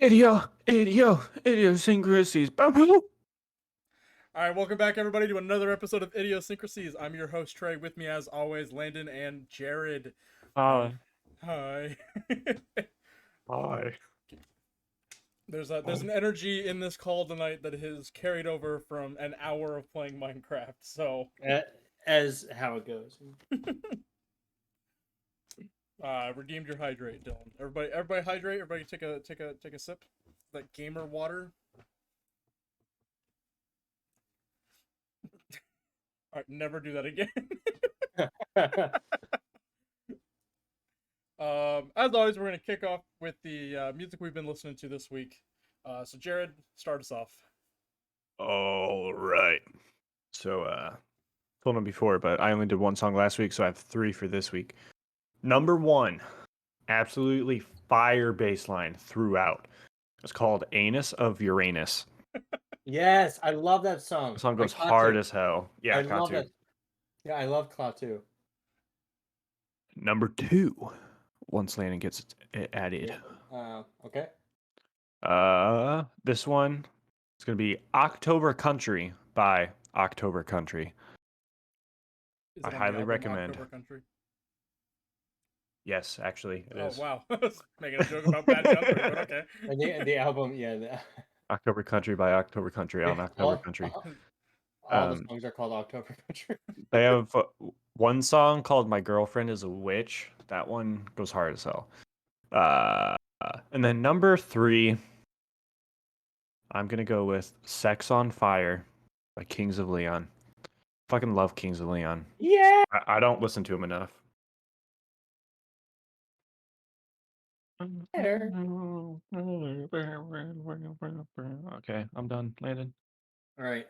Idiosyncrasies. All right, welcome back, everybody, to another episode of Idiosyncrasies. I'm your host, Trey. With me, as always, Landon and Jared. Hi. Hi. Hi. There's an energy in this call tonight that has carried over from an hour of playing Minecraft. So, As how it goes. redeemed your hydrate, Dylan. Everybody, hydrate. Everybody, take a sip. That gamer water. All right, never do that again. As always, we're going to kick off with the music we've been listening to this week. So, Jared, start us off. All right. So, told him before, but I only did one song last week, so I have 3 for this week. Number 1, absolutely fire bass line throughout. It's called Anus of Uranus. Yes, I love that song. The song goes hard as hell. Yeah, I love Klaatu. that. Yeah, I love Klaatu. Number 2, once Landon gets it added. Okay. This one is going to be October Country by October Country. Is I it on the highly album recommend. October Country? Yes, actually, it is. Oh, wow. I was making a joke about bad country, but okay. And the album, yeah. October Country by October Country on October Country. All the songs are called October Country. They have one song called My Girlfriend is a Witch. That one goes hard as hell. And then number 3, I'm going to go with Sex on Fire by Kings of Leon. Fucking love Kings of Leon. Yeah. I don't listen to him enough. There. Okay, I'm done, Landon. All right.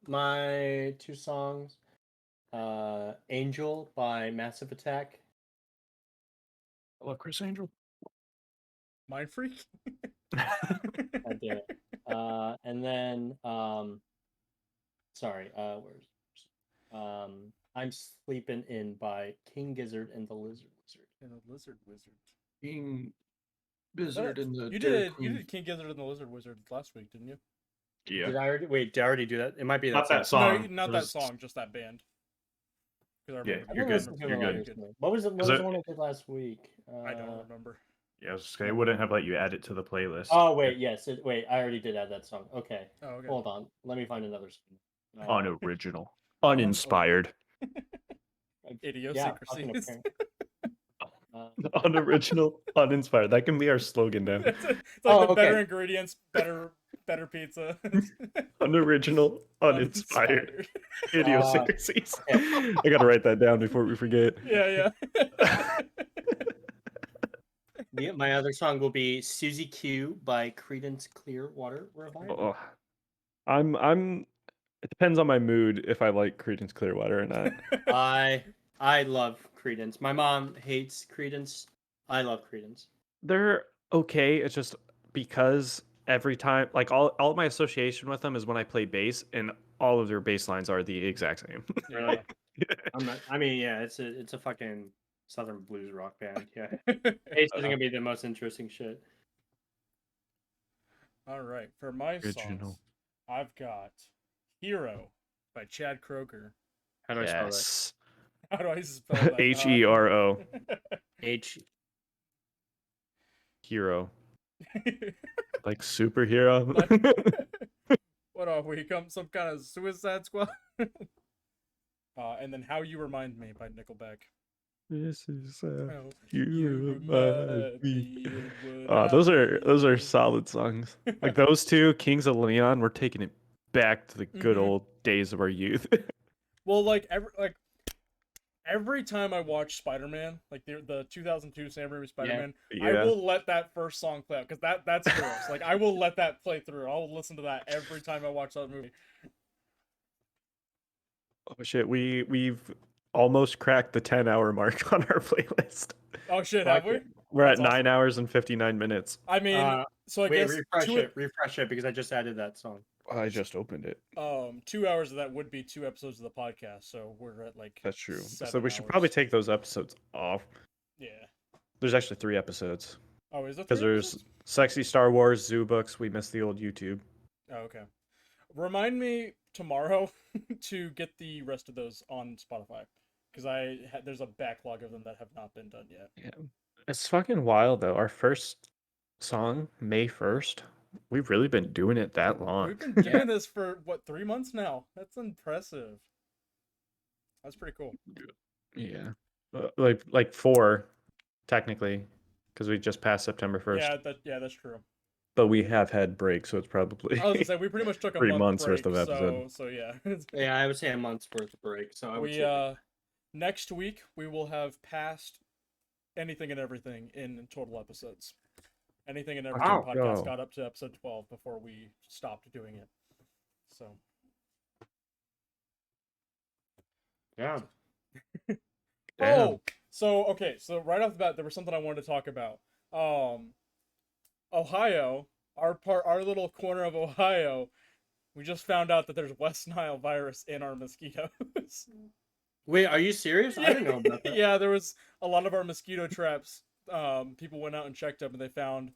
My 2 songs. Angel by Massive Attack. I love Chris Angel. Mind Freak? God damn it. And then sorry, where's I'm Sleeping In by King Gizzard and the Lizard Wizard. And the Lizard Wizard. King Gizzard and the You Dairy did Queen. King Gizzard and the Lizard Wizard last week, didn't you? Yeah. Did I already do that? It might be Not that song. No, not that song, just that band. Yeah, I've you're been good. listening to You're it a lot good. recently. What was the one I did last week? I don't remember. Yeah, I was just saying, it wouldn't have let you add it to the playlist. Oh wait, yes. Wait, I already did add that song. Okay. Oh, okay. Hold on. Let me find another song. Unoriginal. Uninspired. Idiosyncrasies. Unoriginal, uninspired. That can be our slogan now. It's like better ingredients, better pizza. Unoriginal, uninspired. Idiosyncrasies. I gotta write that down before we forget. Yeah. My other song will be Susie Q by Creedence Clearwater Revival. I'm it depends on my mood if I like Creedence Clearwater or not. I love Creedence. My mom hates Creedence. I love Creedence. They're okay. It's just because every time, like all my association with them is when I play bass, and all of their bass lines are the exact same. Really? It's a fucking Southern blues rock band. Yeah, bass is gonna be the most interesting shit. All right, for my songs, I've got "Hero" by Chad Kroeger. How do I spell that? How do I spell that? Hero. Hero. Like superhero. What are we? Some kind of Suicide Squad? And then "How You Remind Me" by Nickelback. This is how you remind me. Those are solid songs. Like those two, Kings of Leon, we're taking it back to the good old days of our youth. Well, every time I watch Spider-Man, like the 2002 Sam Raimi Spider-Man, I will let that first song play out because that's gross. Like I will let that play through. I'll listen to that every time I watch that movie. Oh shit, we've almost cracked the 10-hour mark on our playlist. Oh shit, have we? We're at 9 hours and 59 minutes. I mean, so I guess refresh it because I just added that song. I just opened it. 2 hours of that would be 2 episodes of the podcast, so we're at like that's true. 7 So we should probably take those episodes off. Yeah. There's actually 3 episodes. Oh, is it Because 3 there's episodes? Sexy Star Wars, Zoo Books. We miss the old YouTube. Oh, okay. Remind me tomorrow to get the rest of those on Spotify because there's a backlog of them that have not been done yet. Yeah. It's fucking wild though. Our first song, May 1st. We've really been doing it that long. We've been doing this for what 3 months now. That's impressive. That's pretty cool. Yeah. Like 4 technically because we just passed September 1st. Yeah, that's true. But we have had breaks, so it's probably I was gonna say we pretty much took a 3 month months break, worth of episode. so yeah. Yeah, I would say a month's worth of break. So I would We say next week we will have passed anything and everything in total episodes. Anything and everything Wow. podcast Yo. got up to episode 12 before we stopped doing it. So yeah. Damn. Oh, so okay, so right off the bat, there was something I wanted to talk about. Ohio, our little corner of Ohio, we just found out that there's West Nile virus in our mosquitoes. Wait, are you serious? I didn't know about that. Yeah, there was a lot of our mosquito traps. People went out and checked them, and they found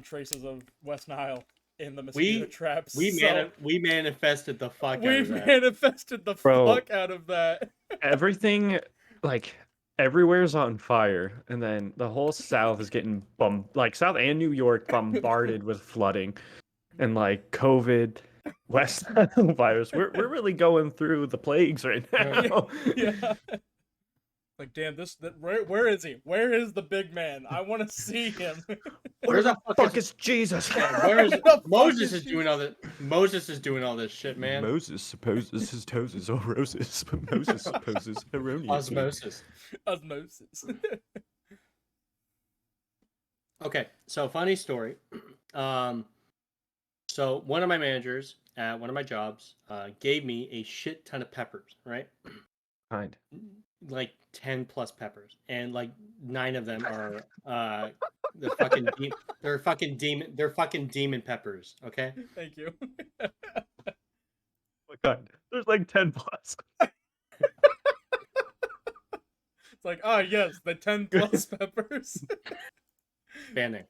traces of West Nile in the mosquito traps. We manifested the fuck out of that. We manifested the fuck out of that. Everything, like, everywhere's on fire, and then the whole South is getting like South and New York bombarded with flooding, and like COVID, West Nile virus. We're really going through the plagues right now. Yeah. Like, damn, where is he? Where is the big man? I want to see him. Where the fuck is Jesus? Where is Moses is doing all this? Moses is doing all this shit, man. Moses supposes his toes is all roses, but Moses supposes erroneous. Osmosis. Okay, so funny story. So one of my managers at one of my jobs gave me a shit ton of peppers, right? Kind. Like 10 plus peppers, and like 9 of them are the fucking they're fucking demon peppers. Okay. Thank you. What kind? There's like 10 plus. It's like, ah, yes, the 10 plus peppers. Banning.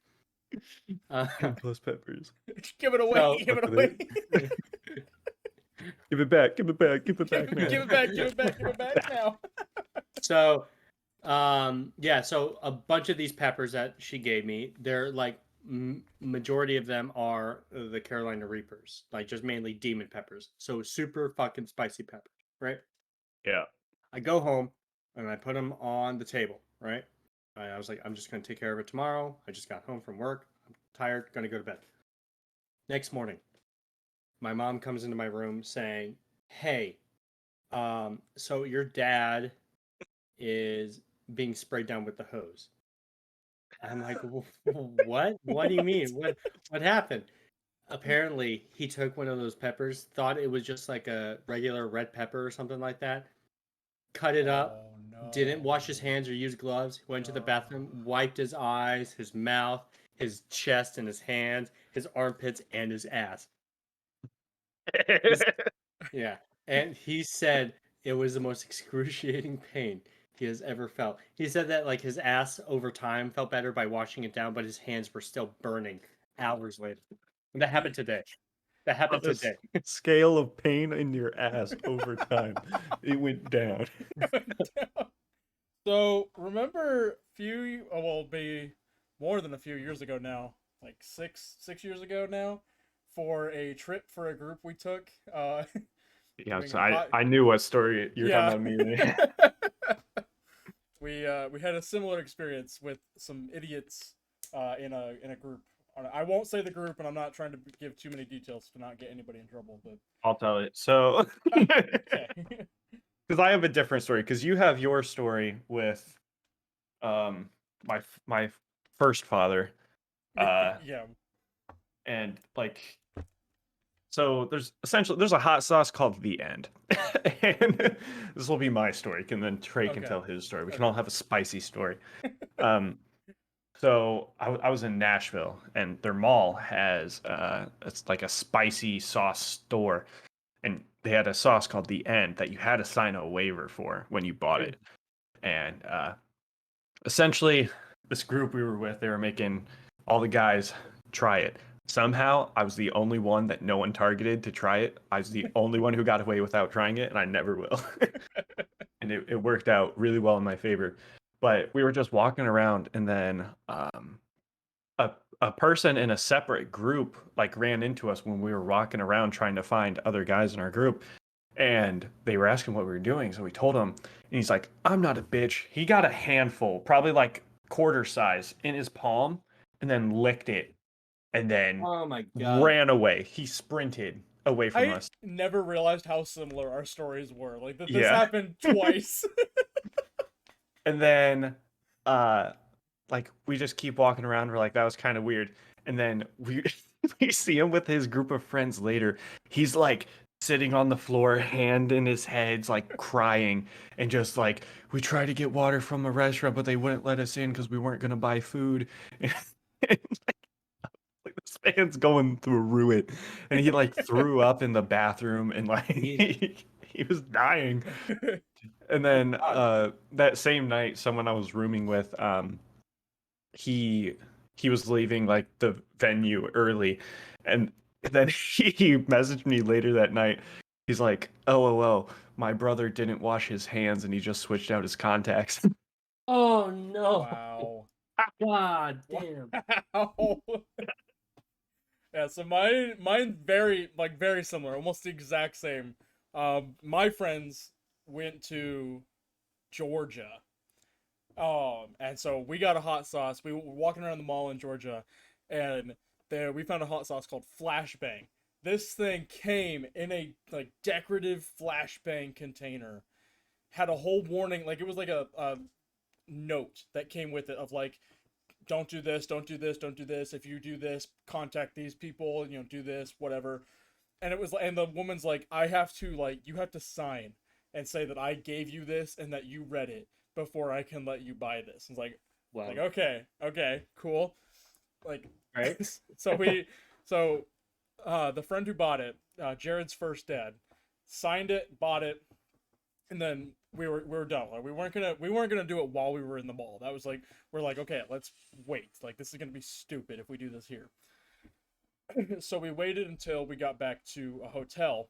10 plus peppers. Give it away. So- give it away. Give it back. Give it back. Give it back now. Give it back. Give it back. Give it back now. So, yeah. So a bunch of these peppers that she gave me, they're like majority of them are the Carolina Reapers, like just mainly demon peppers. So super fucking spicy peppers, right? Yeah. I go home and I put them on the table, right? I was like, I'm just gonna take care of it tomorrow. I just got home from work. I'm tired. Gonna go to bed. Next morning, my mom comes into my room saying, "Hey, so your dad is being sprayed down with the hose." I'm like, what? What do you mean? What happened? Apparently, he took one of those peppers, thought it was just like a regular red pepper or something like that, cut it up, didn't wash his hands or use gloves, went to the bathroom, wiped his eyes, his mouth, his chest and his hands, his armpits, and his ass. Yeah. And he said it was the most excruciating pain he has ever felt. He said that like his ass over time felt better by washing it down, but his hands were still burning hours later. And that happened today. That happened today. Scale of pain in your ass over time. It went down. So remember be more than a few years ago now, like six years ago now, for a trip for a group we took. Yeah, so I knew what story you're talking about immediately. We had a similar experience with some idiots in a group. I won't say the group, and I'm not trying to give too many details to not get anybody in trouble. But I'll tell it. So, okay. Because I have a different story. Because you have your story with, my first father. Yeah. And like, so there's a hot sauce called The End, and this will be my story, and then Trey can tell his story. We can all have a spicy story. So I was in Nashville, and their mall has it's like a spicy sauce store, and they had a sauce called The End that you had to sign a waiver for when you bought it, and essentially this group we were with, they were making all the guys try it. Somehow, I was the only one that no one targeted to try it. I was the only one who got away without trying it, and I never will. And it worked out really well in my favor. But we were just walking around, and then a person in a separate group like ran into us when we were walking around trying to find other guys in our group, and they were asking what we were doing. So we told him, and he's like, "I'm not a bitch." He got a handful, probably like quarter size, in his palm, and then licked it, and then Oh my god. ran away. He sprinted away from I us. never realized how similar our stories were. Like this Yeah. happened twice. And then like we just keep walking around. We're like, that was kind of weird. And then we we see him with his group of friends later. He's like sitting on the floor, hand in his head, like crying, and just like, we tried to get water from a restaurant, but they wouldn't let us in because we weren't gonna buy food. And, like this man's going through it, and he like threw up in the bathroom, and like he was dying. And then that same night, someone I was rooming with, he was leaving like the venue early, and then he messaged me later that night. He's like, "LOL, my brother didn't wash his hands and he just switched out his contacts." Oh no. Wow. God damn. Wow. Yeah, so mine very similar, almost the exact same. My friends went to Georgia. And so we got a hot sauce. We were walking around the mall in Georgia, and there we found a hot sauce called Flashbang. This thing came in a like decorative flashbang container. Had a whole warning, like it was like a note that came with it of like, don't do this, don't do this, don't do this. If you do this, contact these people, do this, whatever. And it was, and the woman's like, I have to, like, you have to sign and say that I gave you this and that you read it before I can let you buy this. It's like, Wow. like, okay, cool. Like, Right. so the friend who bought it, Jared's first dad, signed it, bought it, and then we were done. Like we weren't gonna do it while we were in the mall. That was like, we're like, okay, let's wait. Like this is gonna be stupid if we do this here. So we waited until we got back to a hotel.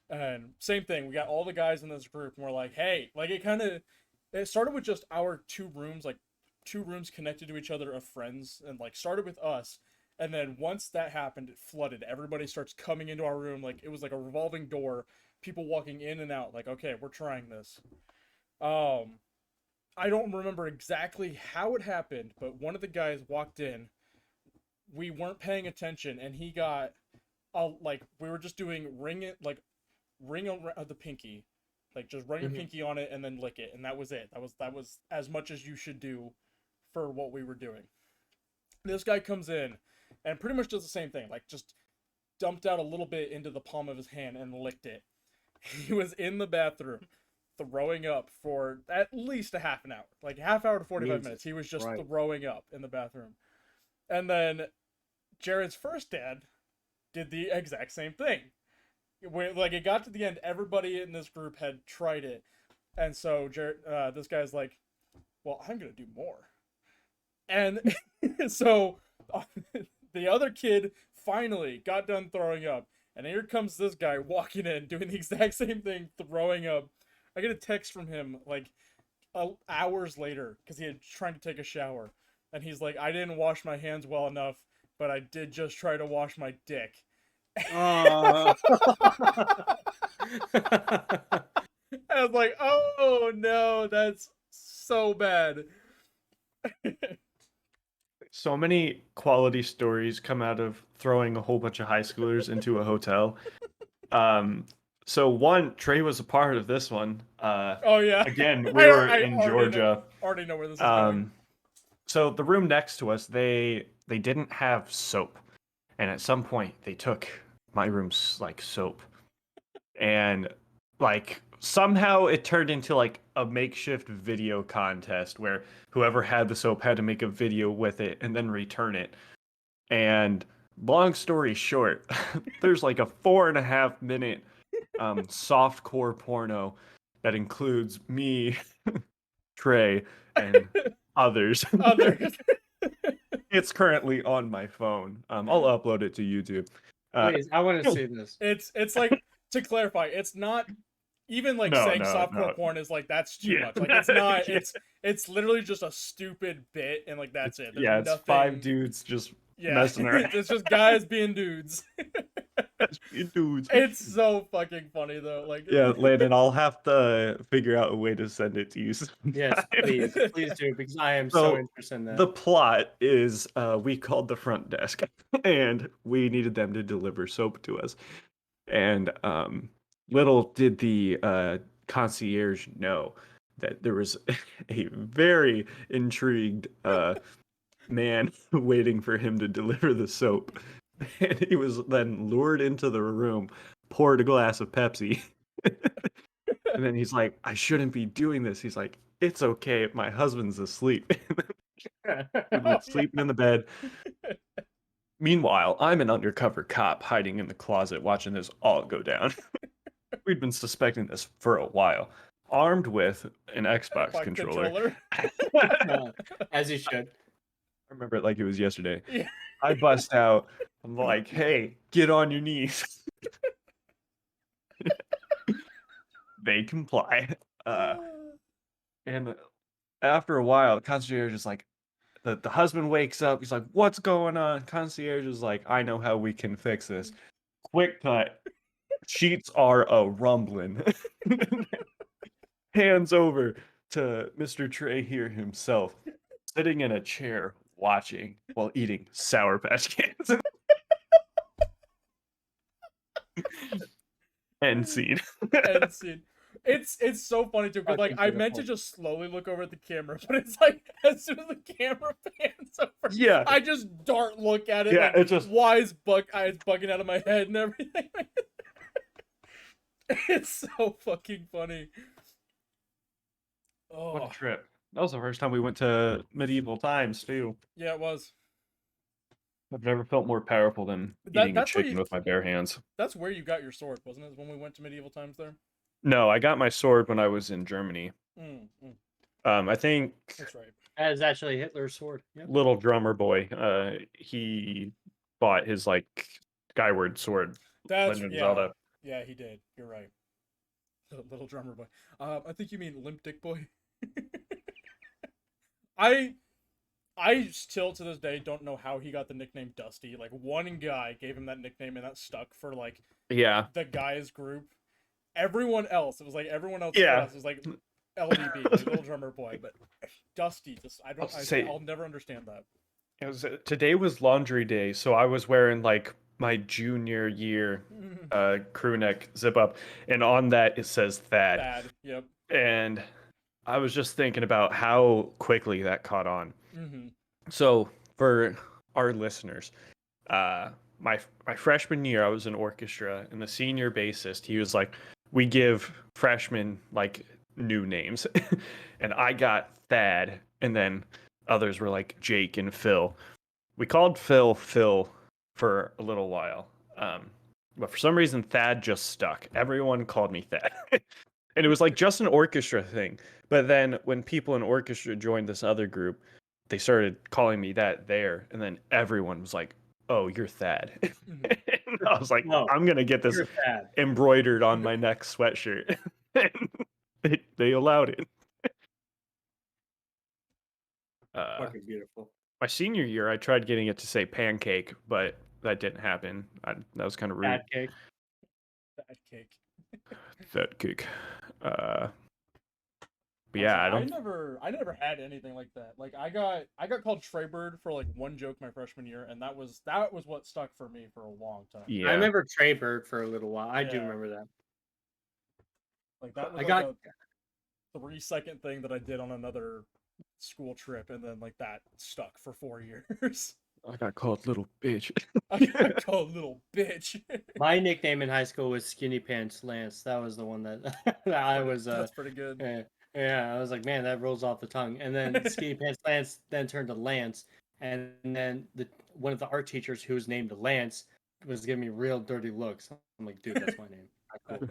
And same thing, we got all the guys in this group, and we're like, hey, like it started with just our two rooms, like two rooms connected to each other of friends, and like started with us. And then once that happened, it flooded. Everybody starts coming into our room, like it was like a revolving door, people walking in and out, like, okay, we're trying this. I don't remember exactly how it happened, but one of the guys walked in. We weren't paying attention, and he got like we were just doing ring of the pinky, like just run your pinky on it and then lick it, and that was it. That was as much as you should do for what we were doing. This guy comes in and pretty much does the same thing, like just dumped out a little bit into the palm of his hand and licked it. He was in the bathroom throwing up for at least a half an hour, like half hour to 45 minutes. He was just throwing up in the bathroom. And then Jared's first dad did the exact same thing. Like it got to the end, everybody in this group had tried it, and so Jared, this guy's like, "Well, I'm gonna do more," and so the other kid finally got done throwing up, and here comes this guy walking in doing the exact same thing, throwing up. I get a text from him like hours later because he had trying to take a shower, and he's like, "I didn't wash my hands well enough, but I did just try to wash my dick." I was like, oh no, that's so bad. So many quality stories come out of throwing a whole bunch of high schoolers into a hotel. So one, Trey was a part of this one. Oh yeah. Again, we were in Georgia. Already know where this is going. So the room next to us, they didn't have soap, and at some point they took my room's like soap, and like somehow it turned into like a makeshift video contest where whoever had the soap had to make a video with it and then return it. And long story short, there's like a 4.5 minute softcore porno that includes me, Trey, and others. Others. It's currently on my phone. I'll upload it to YouTube. Please, I want to see this. It's like, to clarify, it's not even like No, saying no, softcore no. porn is like that's too Yeah. much. Like it's not. Yeah. it's literally just a stupid bit, and like that's it. There's Yeah, it's nothing. 5 dudes just Yeah, messing around. it's just guys being dudes. Dudes. It's so fucking funny though. Like Yeah, Landon, I'll have to figure out a way to send it to you Yes, sometime. please do, because I am so So, interested in that. the plot is we called the front desk and we needed them to deliver soap to us. And little did the concierge know that there was a very intrigued man waiting for him to deliver the soap. And he was then lured into the room, poured a glass of Pepsi. And then he's like, I shouldn't be doing this. He's like, it's okay. My husband's asleep. We've been sleeping in the bed. Meanwhile, I'm an undercover cop hiding in the closet watching this all go down. We'd been suspecting this for a while, armed with an Xbox fuck controller. As you should. I remember it like it was yesterday. Yeah. I bust out. I'm like, hey, get on your knees. They comply. And after a while, the concierge is like, the husband wakes up. He's like, what's going on? Concierge is like, I know how we can fix this. Quick cut. Sheets are a rumbling. Hands over to Mr. Trey here himself, sitting in a chair watching while eating Sour Patch Kids. End scene. End scene. It's so funny too, because like Fucking I meant to beautiful. just slowly look over at the camera, but it's like as soon as the camera pans over, Yeah. I just dart look at it. Yeah, like, it just- why is eyes bugging out of my head and everything. It's so fucking funny. What Oh a trip. That was the first time we went to medieval times, too. yeah, it was. I've never felt more powerful than eating a That's where chicken you. with my bare hands. That's where you got your sword, wasn't it? When we went to medieval times there. No, I got my sword when I was in Germany. Mm. I think That's right. That is actually Hitler's sword. Yep. little drummer boy, he bought his like Skyward Sword. That's Legend of yeah. Zelda. Yeah, he did. You're right. Little drummer boy. I think you mean limp dick boy. I still to this day don't know how he got the nickname Dusty. Like one guy gave him that nickname and that stuck for like Yeah. the guys group. Everyone else, it was like everyone else Yeah. was like LDB, like little drummer boy, but Dusty just I'll never understand that. It was today was laundry day, so I was wearing like my junior year crew neck zip up, and on that it says Thad. Bad. Yep. And I was just thinking about how quickly that caught on. Mm-hmm. So for our listeners, my freshman year I was in orchestra, and the senior bassist, he was like, we give freshmen like new names, and I got Thad, and then others were like Jake and Phil. We called Phil for a little while, but for some reason Thad just stuck. Everyone called me Thad. And it was like just an orchestra thing. But then when people in orchestra joined this other group, they started calling me that there. And then everyone was like, oh, you're Thad. And I was like, No, I'm going to get this You're Thad. embroidered on my next sweatshirt. And they allowed it. Fucking beautiful. My senior year, I tried getting it to say pancake, but that didn't happen. That was kind of rude. Fat cake. Bad cake. Fat cake. But yeah, I don't. I never had anything like that. Like I got called Treybird for like one joke my freshman year, and that was what stuck for me for a long time. Yeah. I remember Trey Bird for a little while. I do Yeah. remember that. Like that was I like got- a 3-second thing that I did on another school trip, and then like that stuck for 4 years. I got called little bitch. I got called little bitch. My nickname in high school was Skinny Pants Lance. That was the one that I was. That's pretty good. Yeah, I was like, man, that rolls off the tongue. And then Skinny Pants Lance then turned to Lance, and then one of the art teachers who was named Lance was giving me real dirty looks. I'm like, dude, that's my name. Not cool.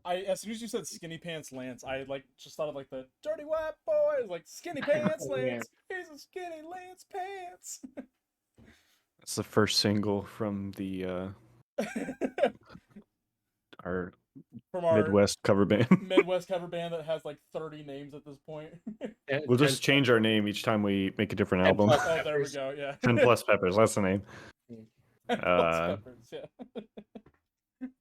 as soon as you said Skinny Pants Lance, I like just thought of like the dirty white boys, like Skinny Pants Yeah. Lance. He's a skinny Lance pants. It's the first single from the our From our Midwest cover band. Midwest cover band that has like 30 names at this point. We'll just change our name each time we make a different 10 album. plus Oh, there we peppers. go. Yeah. 10 plus peppers, that's the name. 10 plus peppers. Yeah.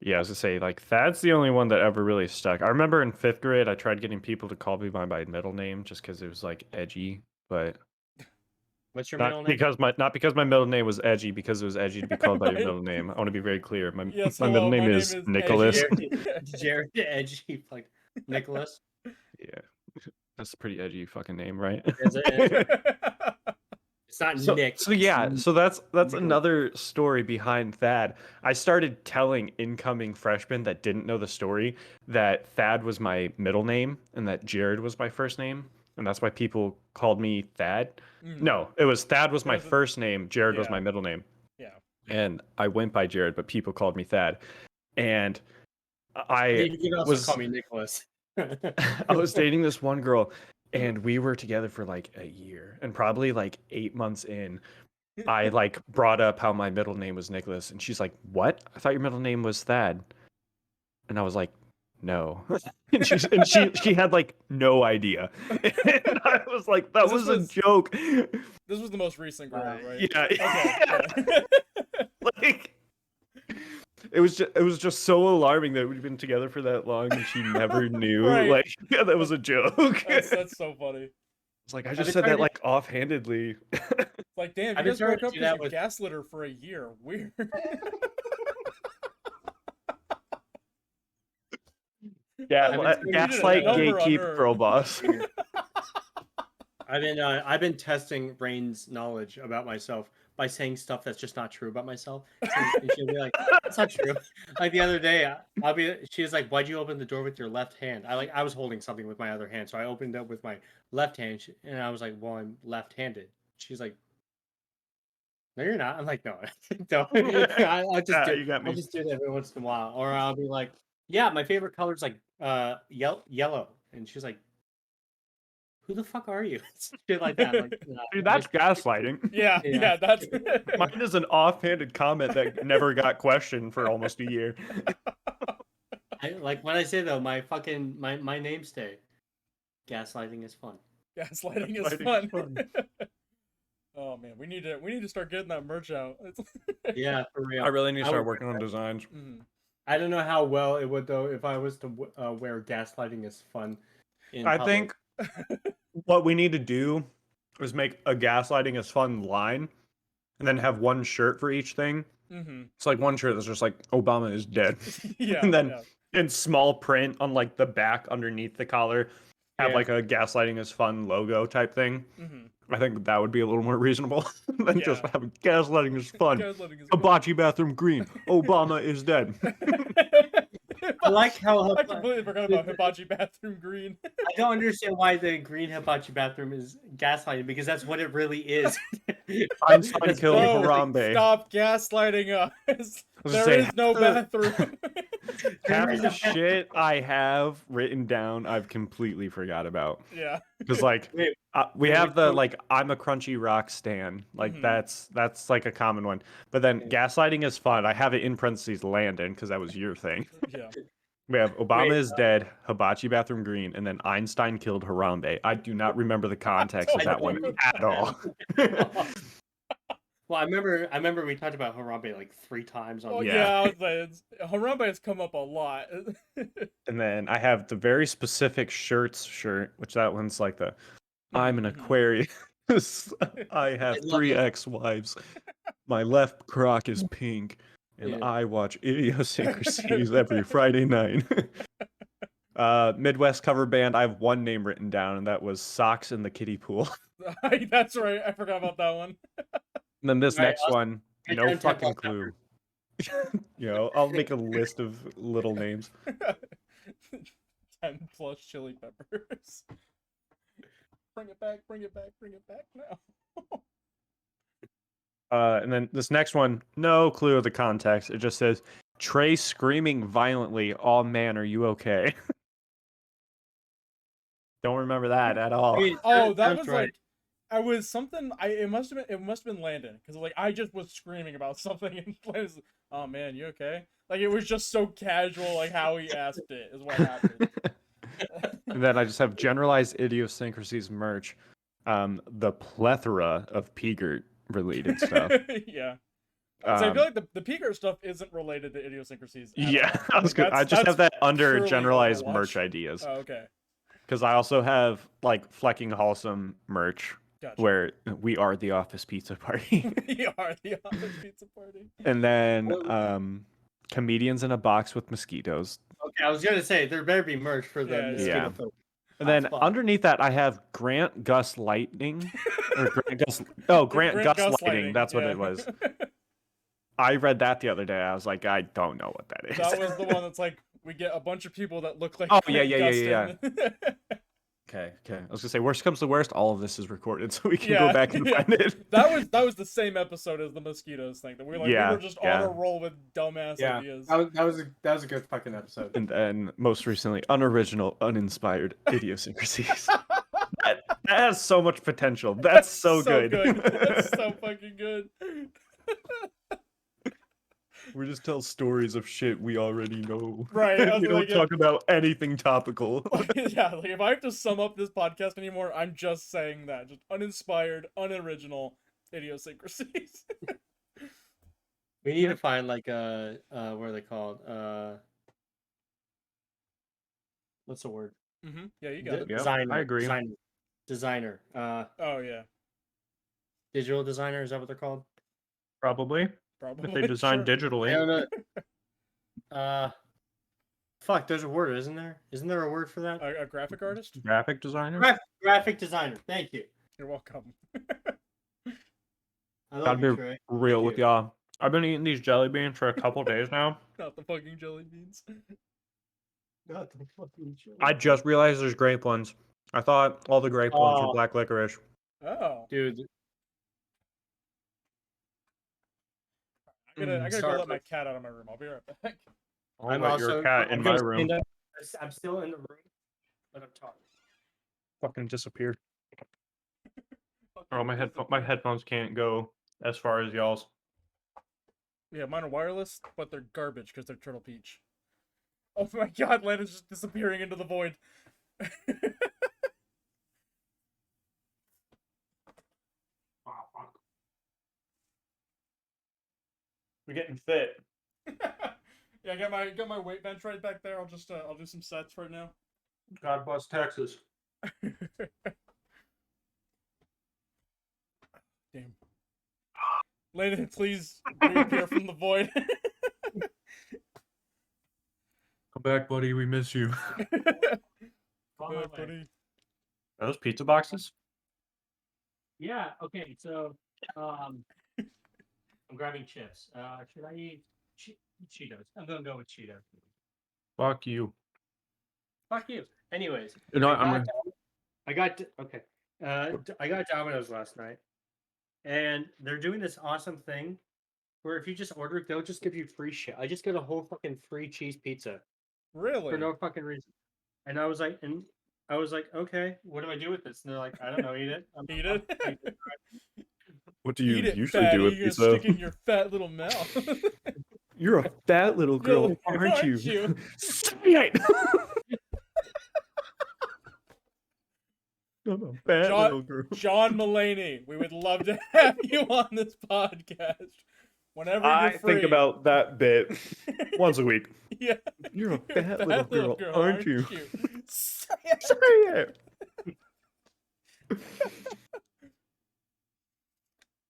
Yeah, I was gonna say, like, Thad's the only one that ever really stuck. I remember in 5th grade, I tried getting people to call me by my middle name just because it was like edgy, but What's your not middle name? because my middle name was edgy, because it was edgy to be called by your Right. middle name. I want to be very clear. My Yes, my hello, middle name my name is is Nicholas. Edgy. Jared Edgy, like Nicholas. Yeah, that's a pretty edgy fucking name, right? Is it? It's not So, Nick. so yeah, so that's Nicholas. another story behind Thad. I started telling incoming freshmen that didn't know the story that Thad was my middle name and that Jared was my first name, and that's why people called me Thad. No, it was Thad was my There's a- first name, Jared was yeah. my middle name, Yeah. and I went by Jared, but people called me Thad. And I You can also was call me Nicholas. I was dating this one girl, and we were together for like a year, and probably like 8 months in, I like brought up how my middle name was Nicholas, and she's like, "What? I thought your middle name was Thad." And I was like, "No." and she had like no idea. And I was like, "That was a joke." This was the most recent girl, right? Yeah. Okay. Like it was just so alarming that we'd been together for that long and she never knew. Right. Like, yeah, that was a joke. That's so funny. It's like I I've just been said trying that to- like offhandedly. It's like, damn, I've you been guys trying broke to up do because that you with- gaslit her for a year. Weird. Yeah, I've been trying to gaslight, number on gatekeep, her. girl boss. I've been testing Rain's knowledge about myself by saying stuff that's just not true about myself. And she'll be like, "That's not true." Like the other day, she was like, "Why'd you open the door with your left hand?" I was holding something with my other hand, so I opened it with my left hand, and I was like, "Well, I'm left-handed." She's like, "No, you're not." I'm like, "No, don't." I'll just You got me. I'll just do it every once in a while, or I'll be like, "Yeah, my favorite color is like yellow," and she's like, "Who the fuck are you?" Shit like that. Like, Dude, that's gaslighting. Yeah, Yeah. yeah, that's Mine is an offhanded comment that never got questioned for almost a year. Like when I say though, my fucking my name stay. Gaslighting is fun. gaslighting is Gaslighting fun. is Oh man, we need to start getting that merch out. Yeah, for real. I really need to I start would- working on designs. Mhm. I don't know how well it would though if I was to wear gaslighting is fun. In I public. think what we need to do is make a gaslighting is fun line and then have one shirt for each thing. Mhm. It's like one shirt that's just like Obama is dead. Yeah. And then yeah. in small print on like the back underneath the collar, have Yeah. like a gaslighting is fun logo type thing. Mhm. I think that would be a little more reasonable than just Yeah. having gaslighting is fun. Gaslighting is Hibachi bathroom green. Obama is dead. I like how I completely forgot about Hibachi bathroom green. I don't understand why the green hibachi bathroom is gaslighting, because that's what it really is. Einstein That's killed what- Harambe. Stop gaslighting us. was gonna There say, is no bathroom. Half the shit I have written down, I've completely forgot about. Yeah. Because like Wait, we wait, have wait, the so- like I'm a crunchy rock stan. Like Mhm. that's like a common one. But then Yeah. gaslighting is fun. I have it in parentheses Landon because that was your thing. Yeah. We have Obama Wait, is dead, Hibachi bathroom green, and then Einstein killed Harambe. I do not remember the context of don't that one remember at all. Well, I remember we talked about Harambe like 3 times on. Oh Yeah. yeah, I was like, Harambe has come up a lot. And then I have the very specific shirts shirt, which that one's like the I'm an Mhm. Aquarius. I have I love 3 it. ex-wives. My left crock is pink, and Yeah. I watch Idiosyncrasies every Friday night. Midwest cover band. I have one name written down, and that was Socks in the Kiddie Pool. That's right. I forgot about that one. And then this Right, next I'll- one, I no don't have fucking lost clue. I'll make a list of little names. 10 plus chili peppers. Bring it back, bring it back, bring it back now. And then this next one, no clue of the context. It just says, Trey screaming violently, "Oh man, are you okay?" Don't remember that at all. Hey, Oh, that sounds was right. like, I was something. It must have been Landon, because like I just was screaming about something, and Landon's, "Oh man, you okay?" Like it was just so casual, like how he asked it is what happened. And then I just have generalized idiosyncrasies merch. The plethora of Pegert related stuff. Yeah. So I feel Um, like the Peaker stuff isn't related to idiosyncrasies at yeah, all. I was Like, good. I just have that under purely generalized Overwatch. merch ideas. Oh, okay. Because I also have like Flecking Wholesome merch Gotcha. where we are the office pizza party. We are the office pizza party. And then Well- comedians in a box with mosquitoes. Okay, I was gonna say there better be merch for the Yeah, mosquito yeah. folk. And Hot then spot. underneath that I have Grant Gus Lightning. Or Grant Gus Grant Gus Lighting, that's what yeah. it was. I read that the other day. I was like, I don't know what that is. That was the one that's like, we get a bunch of people that look like Oh, Grant yeah. Gustin. Okay. I was gonna say, worst comes to worst, all of this is recorded, so we can Yeah, go back and yeah. find it. That was the same episode as the mosquitoes thing. That we Yeah, were just on yeah. a roll with dumbass Yeah, ideas. that was a good fucking episode. And then most recently, unoriginal, uninspired idiosyncrasies. that has so much potential. That's so good. That's so fucking good. We just tell stories of shit we already know. Right, I was We don't like, talk about anything topical. yeah, like if I have to sum up this podcast anymore, I'm just saying that. Just uninspired, unoriginal idiosyncrasies. We need to find like what are they called? What's the word? Yeah, you got it. Yeah, Designer. I agree. Designer. Oh yeah, Digital designer, is that what they're called? Probably. probably. If they design sure. digitally. I don't know. Fuck, there's a word, isn't there? Isn't there a word for that? A graphic artist? Graphic designer? Graphic designer. Thank you. You're welcome. I love Gotta you, be Trey. real Thank with you. y'all. I've been eating these jelly beans for a couple days now. Not the fucking jelly beans. Not the fucking show. I just realized there's grape ones. I thought all the grape ones were Oh. black licorice. Oh, Dude, I gotta go Starbucks. let my cat out of my room. I'll be right back. I'll I'm let also your cat I'm in gonna my room. stand up. I'm still in the room, but I'm talking. Fucking disappeared. Oh, my headphones can't go as far as y'all's. Yeah, mine are wireless, but they're garbage because they're Turtle Peach. Oh my god, Landon's just disappearing into the void. We're getting fit. Yeah, I got my weight bench right back there. I'll do some sets right now. God bless Texas. Damn. Landon, please reappear from the void. Come back, buddy. We miss you. Follow Good, my way. buddy. Are those pizza boxes? Yeah. Okay. So, I'm grabbing chips. Should I eat Cheetos? I'm gonna go with Cheetos. Fuck you. Fuck you. Anyways, You know what? I got Domino's last night, and they're doing this awesome thing where if you just order it, they'll just give you free shit. I just got a whole fucking free cheese pizza Really? for no fucking reason, and I was like, okay, what do I do with this? And they're like, I don't know, eat it. Eat it. What do you Eat it, usually fatty. do with You're gonna pizza? stick it in your fat little mouth. You're a fat little girl, aren't aren't you? you? Say it. I'm a fat little girl. John Mulaney, we would love to have you on this podcast whenever you're I free. think about that bit once a week. Yeah. You're a fat little girl, aren't you? Say it. Say it.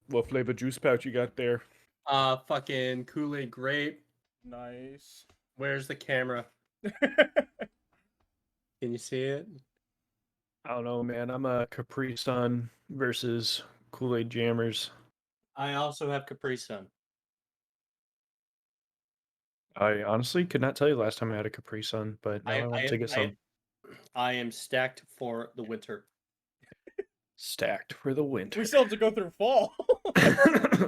What flavor juice pouch you got there? Fucking Kool-Aid grape. Nice. Where's the camera? Can you see it? I don't know, man. I'm a Capri Sun versus Kool-Aid Jammers. I also have Capri Sun. I honestly could not tell you the last time I had a Capri Sun, but now I want to get some. I am stacked for the winter. Stacked for the winter. We still have to go through fall.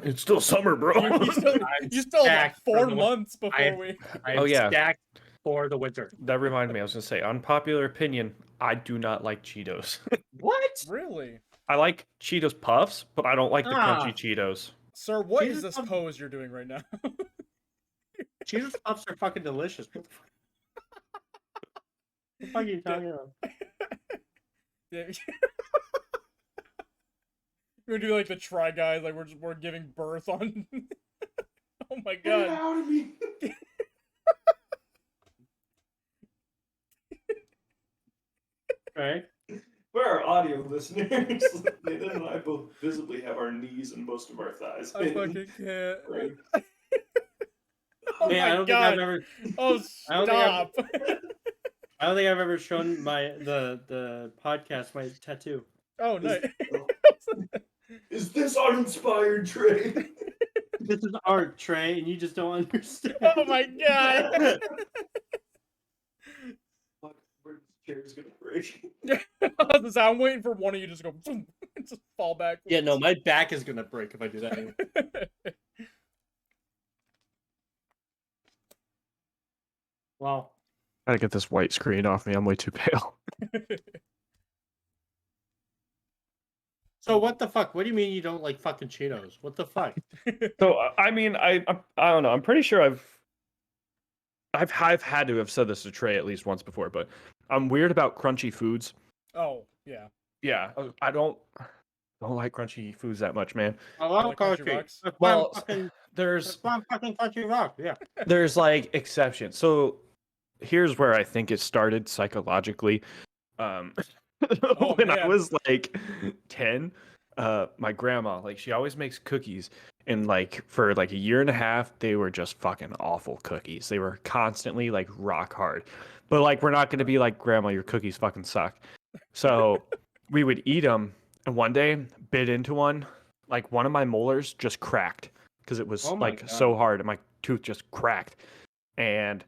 It's still summer, bro. You still have like stacked for 4 the- months before I- we. I Oh, am yeah. stacked for the winter. That reminded me, I was gonna say, unpopular opinion, I do not like Cheetos. What? Really? I like Cheetos Puffs, but I don't like the Ah. crunchy Cheetos. Sir, what is Jesus, this I'm- pose you're doing right now? Cheetos Puffs are fucking delicious. What the fuck are you talking about? Yeah. We're gonna do like the Try Guys, like we're giving birth on. Oh my god. out of me. Right? For our audio listeners, Nathan and I both visibly have our knees and most of our thighs. I fucking can't. Right. Oh Man, I my don't god. think I've ever. Oh, I don't think I've- stop. I don't think I've ever shown the podcast my tattoo. Oh, no. Is this uninspired, Trey? This is art, Trey, and you just don't understand. Oh my god. Fuck, where this chair's gonna break. So I'm waiting for one of you to just go boom, and just fall back. Yeah, no, my back is gonna break if I do that. Well, Gotta get this white screen off me. I'm way too pale. so what the fuck? What do you mean you don't like fucking Cheetos? What the fuck? So I mean, I don't know. I'm pretty sure I've had to have said this to Trey at least once before, but I'm weird about crunchy foods. Oh, yeah. Yeah, I don't like crunchy foods that much, man. I love like Crunchy country. Rocks? Well, That's there's why I'm fucking country rock. Yeah. there's like exceptions. So here's where I think it started psychologically. Oh, When I man. was like 10, my grandma, like she always makes cookies, and like for like a year and a half, they were just fucking awful cookies. They were constantly like rock hard. But like we're not gonna be like, grandma, your cookies fucking suck. So we would eat them, and one day bit into one, like one of my molars just cracked because it was Oh my like God. so hard, and my tooth just cracked. And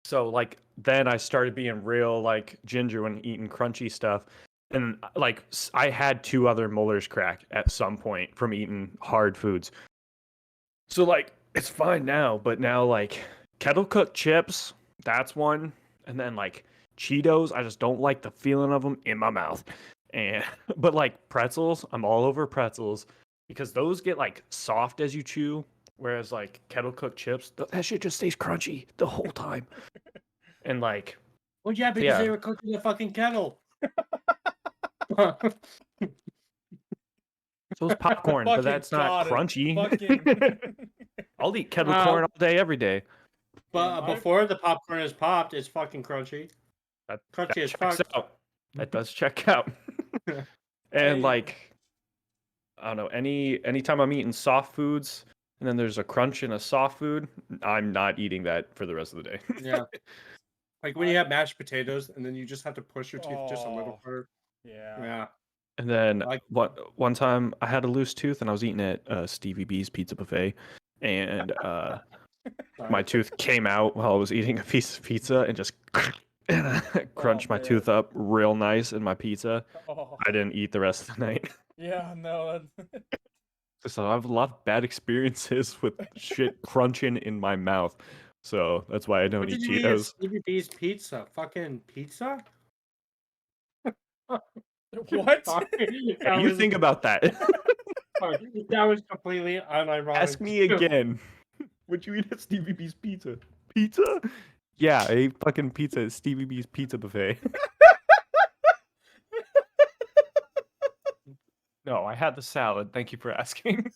so like then I started being real like ginger when eating crunchy stuff. And like I had 2 other molars crack at some point from eating hard foods. So like it's fine now, but now like kettle cooked chips, that's one. And then like Cheetos, I just don't like the feeling of them in my mouth. And but like pretzels, I'm all over pretzels because those get like soft as you chew, whereas like kettle cooked chips, that shit just stays crunchy the whole time. And like Well, yeah, because Yeah. they were cooking the fucking kettle. so is popcorn, but Fucking that's not got it. crunchy. Fucking. I'll eat kettle Wow. corn all day, every day. But My- before the popcorn is popped, it's fucking crunchy. That Crunchy as checks fuck. out. That does check out. And like, I don't know, anytime I'm eating soft foods and then there's a crunch in a soft food, I'm not eating that for the rest of the day. Yeah. Like when you have mashed potatoes and then you just have to push your teeth just a little Oh. further. Yeah. Yeah. And then Like- one time I had a loose tooth and I was eating at Stevie B's Pizza Buffet, and my tooth came out while I was eating a piece of pizza and just crunched my man. tooth up real nice in my pizza. Oh, I didn't eat the rest of the night. yeah, no. So I have a lot of bad experiences with shit crunching in my mouth. So that's why I don't What eat did you eat at Cheetos. Stevie B's pizza? Fucking pizza? What? Sorry. Hey, That you was- think about that. sorry. That was completely unironic. Ask me again. Would you eat at Stevie B's Pizza? Pizza? Yeah, I ate fucking pizza at Stevie B's Pizza Buffet. No, I had the salad. Thank you for asking.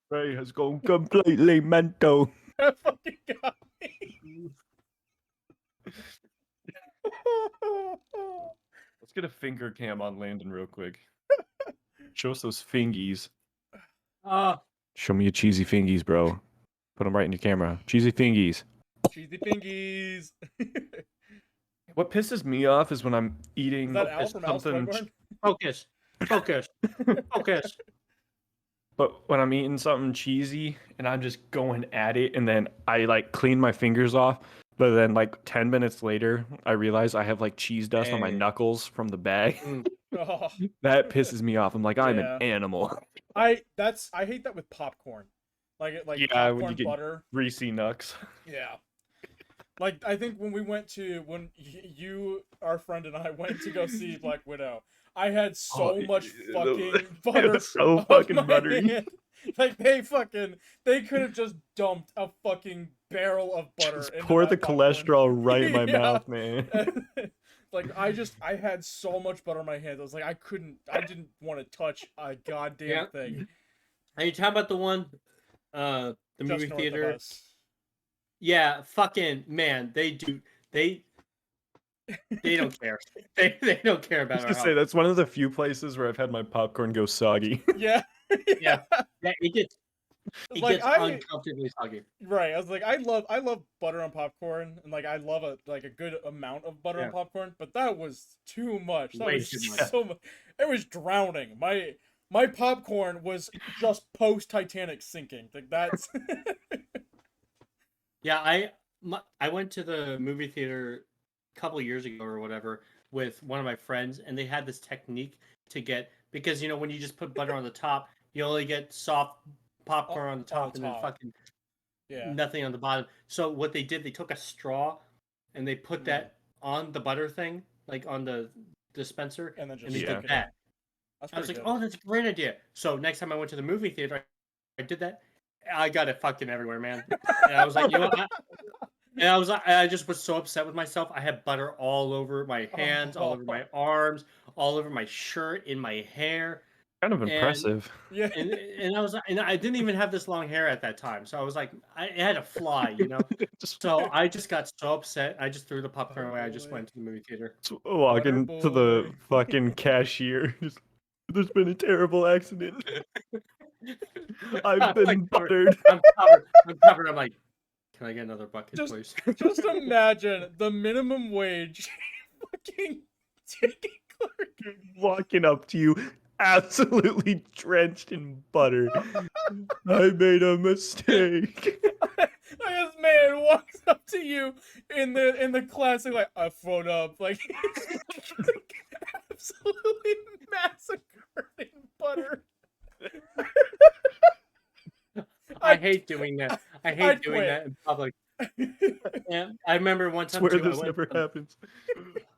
Ray has gone completely mental. That fucking got me. Let's get a finger cam on Landon real quick. Show us those fingies. Show me your cheesy fingies, bro. Put them right in your camera. Cheesy fingies. Cheesy fingies. What pisses me off is when I'm eating Is that Al from Al's something. Sweatband? Focus. Focus. Focus. But when I'm eating something cheesy and I'm just going at it, and then I like clean my fingers off, but then like 10 minutes later, I realize I have like cheese dust on my Hey. knuckles from the bag. Mm. Oh, That pisses me off. I'm like, I'm an yeah. animal. I hate that with popcorn. Like Yeah, when you popcorn get butter. greasy knucks. Yeah. Like I think when you, our friend, and I went to go see Black Widow, I had so much fucking It butter was so on fucking my buttery. hand. Like they could have just dumped a fucking barrel of butter Just into pour that the popcorn. cholesterol right in my Yeah. mouth, man. Like I had so much butter on my hands. I was like I didn't want to touch a goddamn Yeah. thing. Are you talking about the one, the Just movie north theater? of us. Yeah, fucking man, they don't care. They don't care I about was our gonna say health. that's one of the few places where I've had my popcorn go soggy. Yeah. Yeah, yeah, it Like gets I uncomfortably soggy. right. I was like I love butter on popcorn, and like I love a good amount of butter on Yeah. popcorn, but that was too much. That Way was too much. so much. It was drowning. My popcorn was just post Titanic sinking. Like that's Yeah, I went to the movie theater a couple years ago or whatever with one of my friends, and they had this technique to get, because when you just put butter on the top, you only get soft popcorn on the top and then top. fucking Yeah. nothing on the bottom. So what they did, they took a straw and they put that on the butter thing, like on the dispenser, And then and just they Yeah. did stick it in. that. That's I was like, pretty good. oh, that's a great idea. So next time I went to the movie theater, I did that. I got it fucking everywhere, man. And I was like, I just was so upset with myself. I had butter all over my hands, all over my arms, all over my shirt, in my hair, Kind of and impressive. Yeah. and I was, and I didn't even have this long hair at that time, so I was like, it had to fly. Just So I just got so upset. I just threw the popcorn Butter away. I just boy. went to the movie theater. walking Butter to the boy. fucking cashier. Just, there's been a terrible accident. I've I'm like been buttered. I'm covered. I'm covered. I'm like, can I get another bucket, Just please? just imagine the minimum wage fucking ticket clerk. Walking up to you, absolutely drenched in butter. I made a mistake. This man walks up to you in the classic like I phoned up like absolutely massacred in butter. I hate doing that. I hate I'd doing quit. that in public. And I remember one time Swear too. this never happens.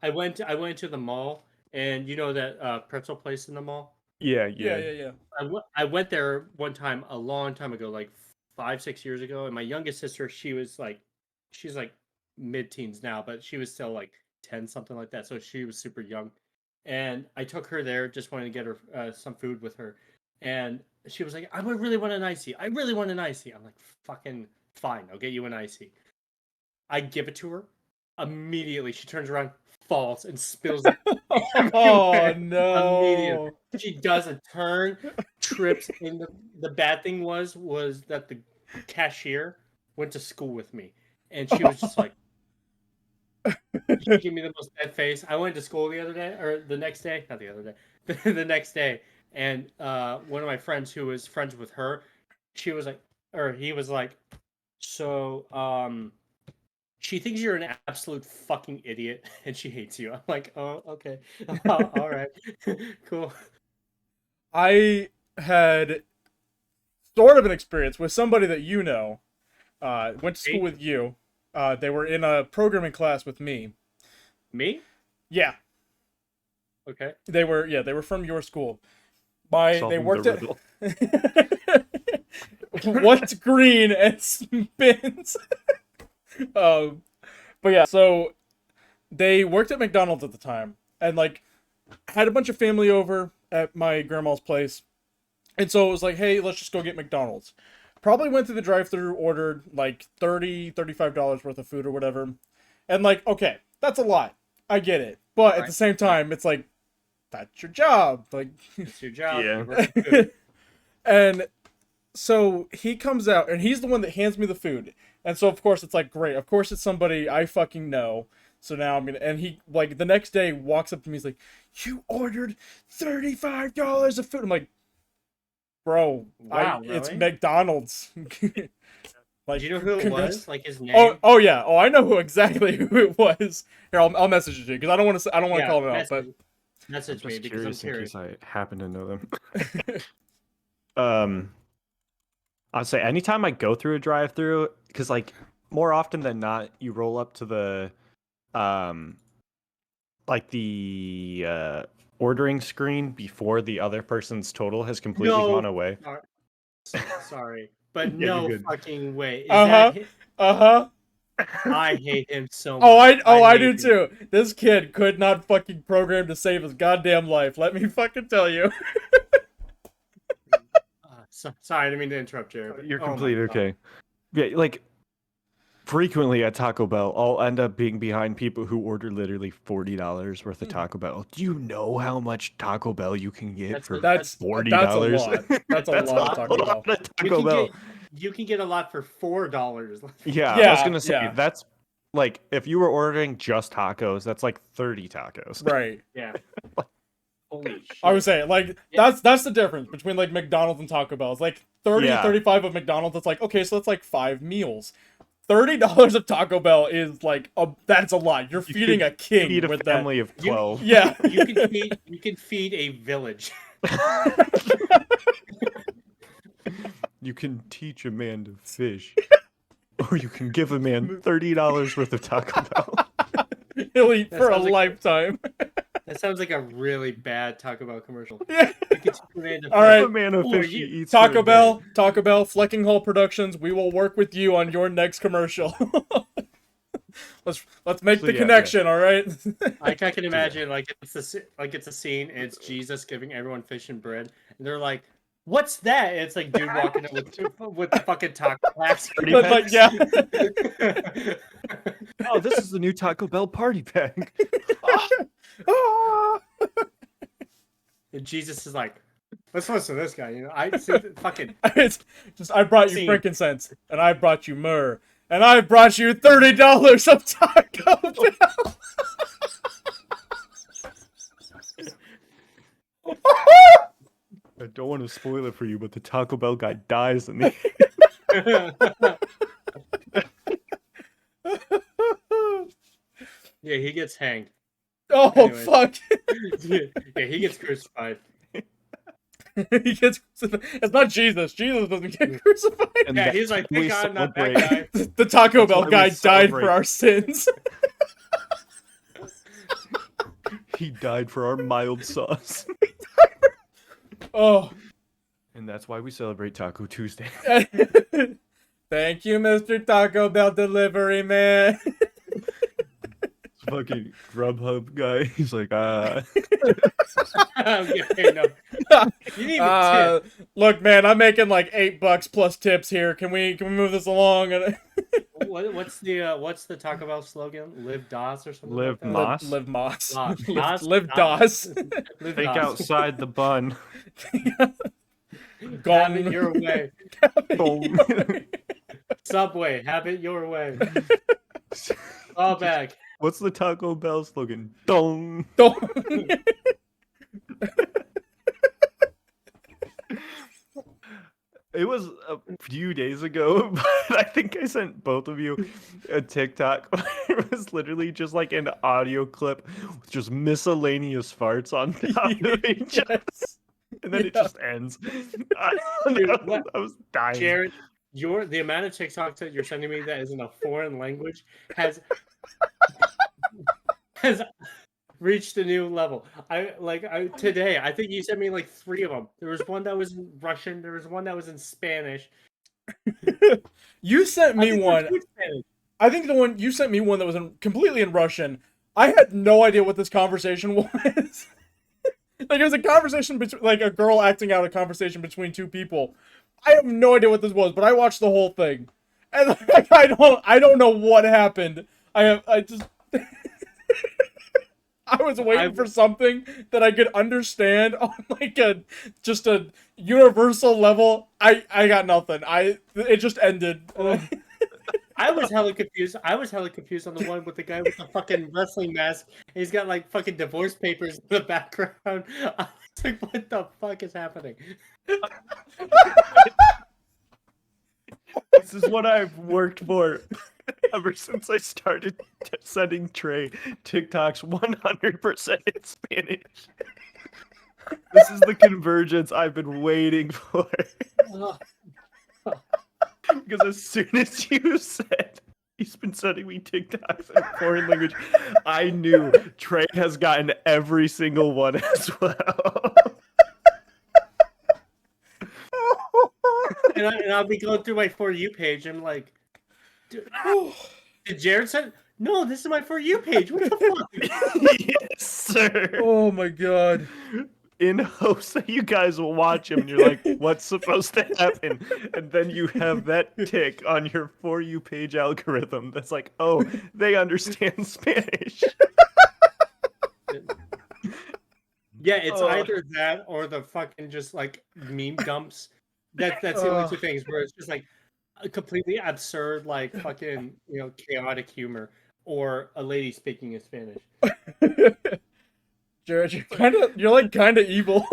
I went to the mall, and you know that pretzel place in the mall. Yeah, Yeah, yeah. yeah, yeah. I went there one time a long time ago, like 5, 6 years ago, and my youngest sister, she's like mid-teens now, but she was still like 10, something like that. So she was super young, and I took her there, just wanted to get her some food with her, and she was like, "I would really want an icy. I really want an icy." I'm like, "Fucking fine, I'll get you an icy." I give it to her. Immediately, she turns around, falls, and spills it Oh everywhere. Immediately, no. she does a turn, trips, and the bad thing was that the cashier went to school with me, and she was just like, she gave me the most dead face. I went to school the other day, or the next day, not the other day, the next day, and one of my friends who was friends with her, she was like, or he was like, so she thinks you're an absolute fucking idiot, and she hates you. I'm like, oh, okay, all right, cool. I had sort of an experience with somebody that you know. Went to school Me? with you. They were in a programming class with me. Me? Yeah, Okay. they were from your school. They Solving worked the at what's green and spins. um, but yeah, so they worked at McDonald's at the time, and like had a bunch of family over at my grandma's place, and so it was like, hey, let's just go get McDonald's. Probably went through the drive-through, ordered like $35 worth of food or whatever, and like, okay, that's a lot. I get it, but at the same time, it's like that's your job, like. It's your job. Yeah. You work good. And so he comes out and he's the one that hands me the food. And so of course it's like great. Of course it's somebody I fucking know. So now I'm gonna, and he like the next day walks up to me, he's like, "You ordered $35 of food." I'm like, Bro, Wow, it's really? McDonald's. Like, Do you know who it congrats- was? Like his Oh, name? oh yeah. Oh, I know exactly who it was. Here, I'll message it to you because I don't want to Yeah, call him out. But message I'm me just because I'm curious in curious. case I happen to know them. I'd say anytime I go through a drive-through, because like more often than not, you roll up to the um like the ordering screen before the other person's total has completely gone No, away. sorry, but Yeah, you're no good. fucking way. Is uh-huh. that him? Uh-huh. I hate him so Oh, much. I hate do him. too. This kid could not fucking program to save his goddamn life. Let me fucking tell you. Sorry, I didn't mean to interrupt, Jared. But, You're oh my completely God. okay. Yeah, like frequently at Taco Bell, I'll end up being behind people who order literally $40 worth of Taco Bell. Do you know how much Taco Bell you can get That's for That's a $40? lot. That's a That's lot a of lot. Taco lot Bell. of You Taco can Bell. get a lot for $4. Yeah, I was Yeah, gonna say yeah. that's like if you were ordering just tacos, that's like 30 tacos. Right. Yeah. Holy shit. I would say like Yeah. that's the difference between like McDonald's and Taco Bell. It's like 30 Yeah. 35 of McDonald's. It's like, okay, so that's like 5 meals. $30 of Taco Bell is like that's a lot. You're You feeding could a king feed a with family of 12. Yeah. You can feed a village. You can teach a man to fish, or you can give a man $30 worth of Taco Bell. He'll eat That for a sounds like- lifetime. That sounds like a really bad Taco Bell commercial. Yeah. You can teach a man to All fish. right. A man of Or fish he you- eats for a Taco day. Bell, Flecking Hole Productions. We will work with you on your next commercial. Let's make So, the yeah, connection, all right? Like I can imagine, like it's a scene. And it's Jesus giving everyone fish and bread, and they're like, "What's that?" And it's like dude walking up with the fucking taco packs. Party But, packs? yeah. Oh, this is the new Taco Bell party pack. Ah! And Jesus is like, "Let's listen to this guy." You know, I see fucking. It's just I brought you Scene. frankincense, and I brought you myrrh, and I brought you $30 of Taco Bell. I don't want to spoil it for you, but the Taco Bell guy dies in the Yeah, he gets hanged. Oh Anyways. fuck! Yeah, he gets crucified. He gets. It's not Jesus. Jesus doesn't get crucified. And Yeah, that's he's like, how we "Thank God, not that celebrate- guy." The Taco That's Bell why we guy died celebrate. for our sins. He died for our mild sauce. Oh. And that's why we celebrate Taco Tuesday. Thank you, Mr. Taco Bell delivery man. Fucking Grubhub guy. He's like, I'm getting paid enough. You need a tip. Look, man, I'm making like $8 plus tips here. Can we move this along? What's the Taco Bell slogan? Live DOS or something Live like that? Moss? Live Moss. Moss. Live DOS. Live think DOS. outside the bun. Have Gone. it your way. Boom. Subway, have it your way. All back. What's the Taco Bell slogan? Dong. Don't. It was a few days ago, but I think I sent both of you a TikTok. It was literally just like an audio clip with just miscellaneous farts on top of each other. Yes. And then it Yeah. just ends. Dude, what- I was dying. Jared, the amount of TikToks that you're sending me that is in a foreign language has reached a new level. Today, I think you sent me like 3 of them. There was one that was in Russian. There was one that was in Spanish. You sent I me think one. there's 2 in Spanish. I think the one you sent me one that was completely in Russian. I had no idea what this conversation was. Like it was a conversation between like a girl acting out a conversation between 2 people. I have no idea what this was, but I watched the whole thing, and like, I don't know what happened. I just I was waiting for something that I could understand on like just a universal level. I got nothing. It just ended. I was hella confused. I was hella confused on the one with the guy with the fucking wrestling mask. He's got like fucking divorce papers in the background. I was It's like, what the fuck is happening? This is what I've worked for ever since I started sending Trey TikToks 100% in Spanish. This is the convergence I've been waiting for. Because as soon as you said he's been sending me TikToks in foreign language, I knew Trey has gotten every single one as well. And I'll be going through my For You page. I'm like, did Jared send? No, this is my For You page. What the fuck? Yes, sir. Oh my god. In hopes that you guys will watch him and you're like, what's supposed to happen? And then you have that tick on your For You page algorithm that's like, oh, they understand Spanish. Yeah, it's Oh. either that or the fucking just like meme dumps. That's the only two things where it's just like a completely absurd, like fucking chaotic humor, or a lady speaking in Spanish. Jared, you're like kind of evil.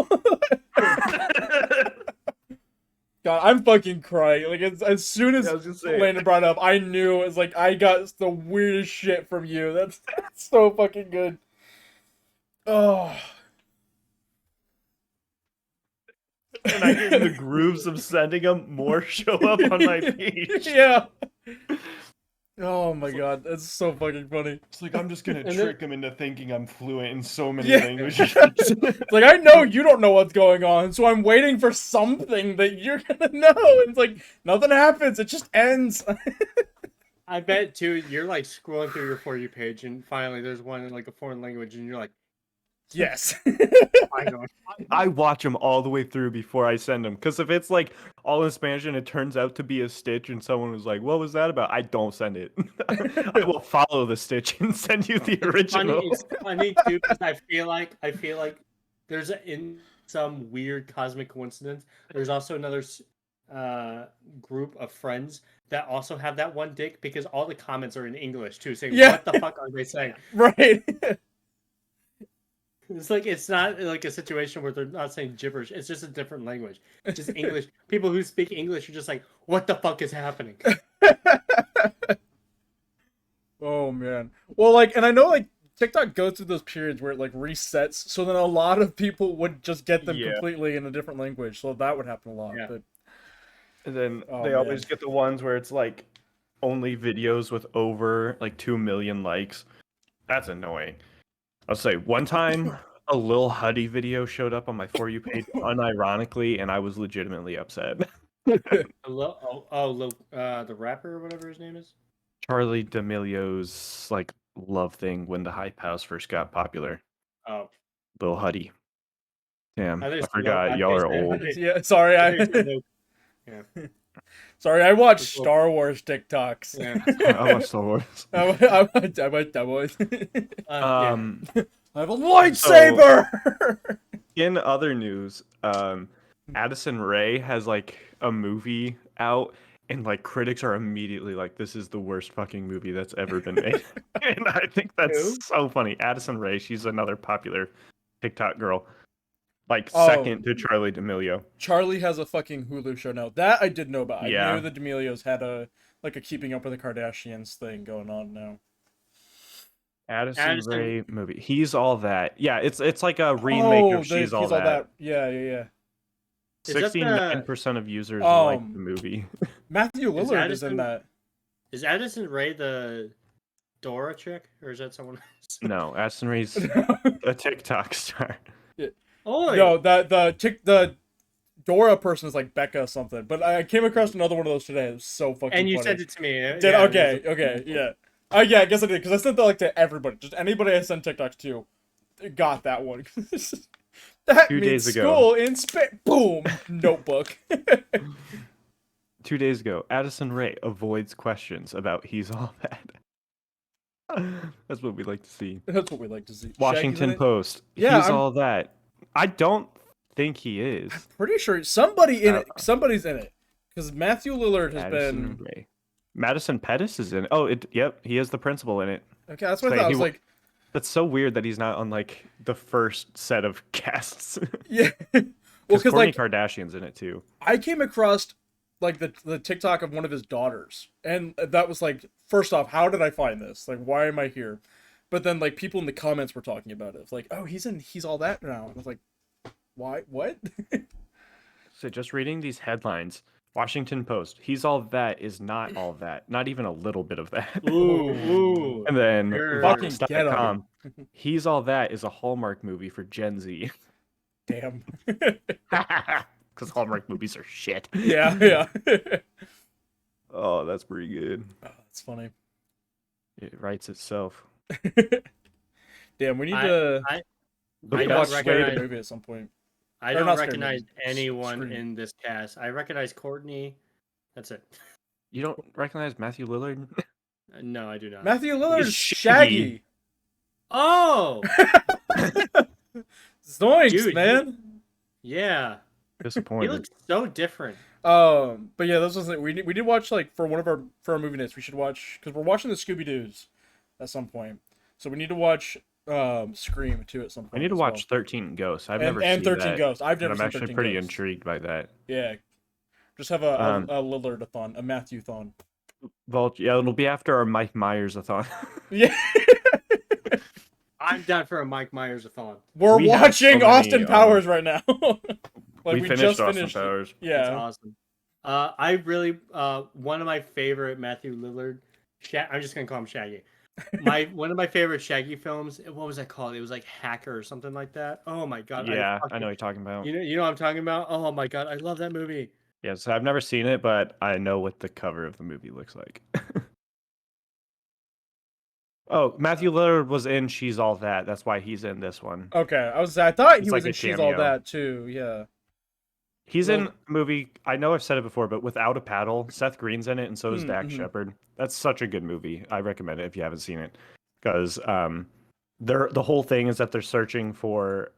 God, I'm fucking crying. Like as soon as Yeah, I was gonna say. Landon brought it up, I knew it's like I got the weirdest shit from you. That's so fucking good. Oh. And I get in the grooves of sending them, more show up on my page. Yeah. Oh my god, that's so fucking funny. It's like I'm just gonna And trick him into thinking I'm fluent in so many Yeah. languages. It's like I know you don't know what's going on, so I'm waiting for something that you're gonna know. And it's like nothing happens; it just ends. I bet too. You're like scrolling through your For You page, and finally there's one in like a foreign language, and you're like, Yes. I know. I watch them all the way through before I send them. Because if it's like all in Spanish and it turns out to be a stitch and someone was like, what was that about? I don't send it. I will follow the stitch and send you the original. It's funny too because I feel like there's in some weird cosmic coincidence. There's also another group of friends that also have that one dick because all the comments are in English too, saying Yeah. what the fuck are they saying? Right. It's like it's not like a situation where they're not saying gibberish. It's just a different language. It's just English. People who speak English are just like, what the fuck is happening? Oh man. Well, like, and I know like TikTok goes through those periods where it like resets, so then a lot of people would just get them Yeah. completely in a different language. So that would happen a lot. Yeah. But And then Oh, they man. always get the ones where it's like only videos with over like 2 million likes. That's annoying. I'll say one time a Lil Huddy video showed up on my For You page unironically, and I was legitimately upset. The rapper or whatever his name is. Charlie D'Amelio's like love thing when the Hype House first got popular. Oh, Lil Huddy. Damn, I think I it's Lil forgot Huddy. y'all are old. yeah, sorry, Yeah. sorry, I watch It's Lil- Star Wars TikToks. Yeah. I watched Star Wars. I watch that one. Yeah. I have a lightsaber. In other news, Addison Rae has like a movie out, and like critics are immediately like, "This is the worst fucking movie that's ever been made." And I think that's Who? so funny. Addison Rae, she's another popular TikTok girl, like Oh. second to Charlie D'Amelio. Charlie has a fucking Hulu show now. That I did know about. I Yeah. knew the D'Amelios had a Keeping Up with the Kardashians thing going on now. Addison Rae movie. He's all that. Yeah, it's like a remake of She's All That. Yeah, yeah, yeah. Is that the- 69% of users like Um, the movie. Matthew Is Lillard is in Addison- that. Is Addison Rae the Dora chick, or is that someone else? No, Addison Rae's a TikTok star. Oh, No, the Dora person is like Becca something. But I came across another one of those today. It was so fucking and you funny. sent it to me. Did yeah, okay, yeah. Yeah, I guess I did because I sent that like to everybody. Just anybody I sent TikToks to got that one. That 2 means days ago. school in Spain. Boom, notebook. 2 days ago, Addison Rae avoids questions about He's All That. That's what we like to see. That's what we like to see. Washington Shaggy's in it? Post. Yeah, He's I'm- All That. I don't think he is. Pretty sure somebody in it. Uh, Somebody's in it because Matthew Lillard has Addison been. Rae. Madison Pettis is in it. Oh, yep, he is the principal in it. Okay, that's what I Say thought. I he was wa- like, That's so weird that he's not on like the first set of casts. Yeah. Well, Because because Kourtney like Kardashian's in it too. I came across like the TikTok of one of his daughters, and that was like, first off, how did I find this? Like, why am I here? But then like people in the comments were talking about it. It's like, oh, he's all that now. And I was like, why? What? So just reading these headlines, Washington Post, he's all that is not all that. Not even a little bit of that. Ooh. And then Sure. Fucking get 'em. Vox.com, he's all that is a Hallmark movie for Gen Z. Damn. Because Hallmark movies are shit. Yeah, yeah. Oh, that's pretty good. Oh, that's funny. It writes itself. Damn, we need I- to I we need to don't watch Sway the recognize- movie at some point. I Or don't not Scream, recognize anyone Scream. in this cast. I recognize Courtney. That's it. You don't recognize Matthew Lillard? No, I do not. Matthew Lillard's He's Shaggy. Oh, Zoinks, Dude, man. yeah. He Disappointed. looks so different. But yeah, this was like we did watch like for our movie nights. We should watch because we're watching the Scooby Doo's at some point. So we need to watch Scream too at some point. I need to as watch well. 13 Ghosts. I've and, never and seen 13 that. Ghosts. I've and never I'm seen actually 13 pretty Ghosts. intrigued by that. Yeah, just have Um, a Lillard-a-thon, a Matthew-thon. Well, yeah, it'll be after our Mike Myers-a-thon. Yeah, I'm down for a Mike Myers-a-thon. we're We have so watching many, Austin Powers right now. we finished just Austin finished it. Powers. That's Yeah. awesome. I really one of my favorite Matthew Lillard. I'm just gonna call him Shaggy. One of my favorite Shaggy films. What was that called? It was like Hacker or something like that. Oh my god. Yeah, I know what you're talking about. You know what I'm talking about? Oh my god, I love that movie. Yeah, so I've never seen it, but I know what the cover of the movie looks like. Oh, Matthew Lillard was in She's All That. That's why he's in this one. Okay, I thought he It's was like in a She's All cameo. That too. Yeah. He's Well- in a movie, I know I've said it before, but Without a Paddle. Seth Green's in it, and so is Dax Mhm. Shepard. That's such a good movie. I recommend it if you haven't seen it. Because the whole thing is that they're searching for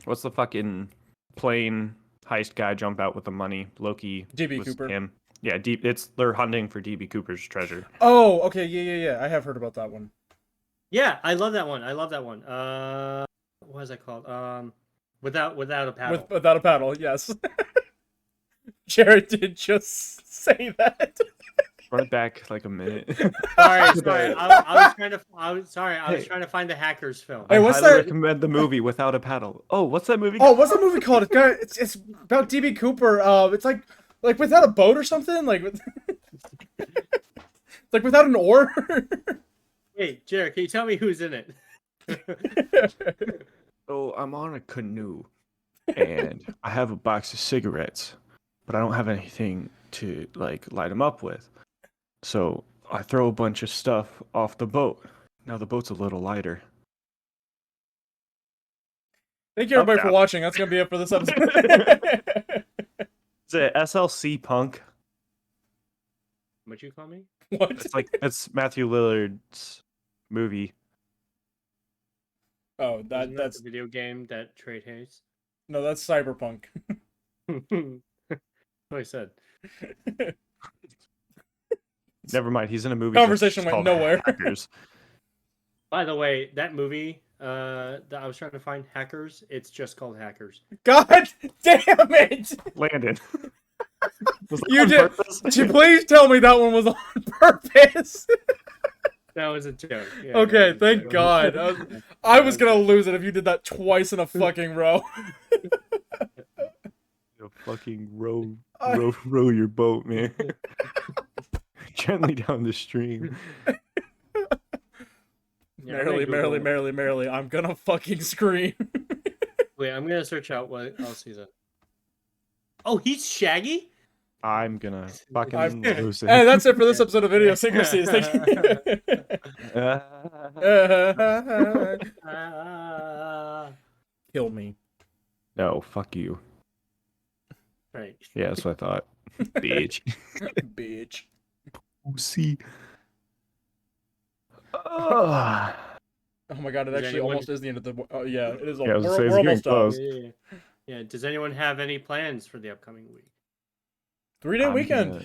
what's the fucking plane heist guy jump out with the money? Loki. DB was Cooper. Him. Yeah, they're hunting for DB Cooper's treasure. Oh, okay, yeah. I have heard about that one. Yeah, I love that one. What is that called? Without a paddle. Without a paddle, yes. Jared did just say that. Run it back like a minute. Sorry. I was trying to find the Hackers film. Hey, I what's highly that- recommend the movie Without a Paddle. Oh, what's that movie? Oh, what's that movie called? It's about DB Cooper. It's like without a boat or something. Like like without an oar. Hey, Jared, can you tell me who's in it? So I'm on a canoe, and I have a box of cigarettes, but I don't have anything to like light them up with. So I throw a bunch of stuff off the boat. Now the boat's a little lighter. Thank you everybody Up for down. watching. That's gonna be it for this episode. Is it SLC Punk? What'd you call me? What? It's Matthew Lillard's movie. Oh, Isn't that that's the video game that Trade hates. no, that's Cyberpunk. That's what I said. Never mind. He's in a movie. Conversation just went called nowhere. Hackers. By the way, that movie that I was trying to find, Hackers, it's just called Hackers. God damn it! Landon. Was that You on did. purpose? Could you please tell me that one was on purpose? That was a joke. Yeah, Okay, that was a thank joke. God. I was gonna lose it if you did that twice in a fucking row. You fucking row I- your boat, man. Gently down the stream. Yeah, I'm gonna Merrily, I'm gonna fucking scream. Wait, I'm gonna search out what else he's in. Oh, he's Shaggy? I'm gonna fucking I'm- lose it. Hey, that's it for this episode of Video Secrecies. Thank you. Kill me. No, fuck you. Right. Yeah, that's what I thought. Bitch. Bitch. See. Ah. Oh my god, it Does actually anyone- almost is the end of the. Oh yeah, it is. Yeah, I was gonna say, We're it's almost getting done. close. Yeah. Does anyone have any plans for the upcoming week? 3-day I'm weekend. gonna-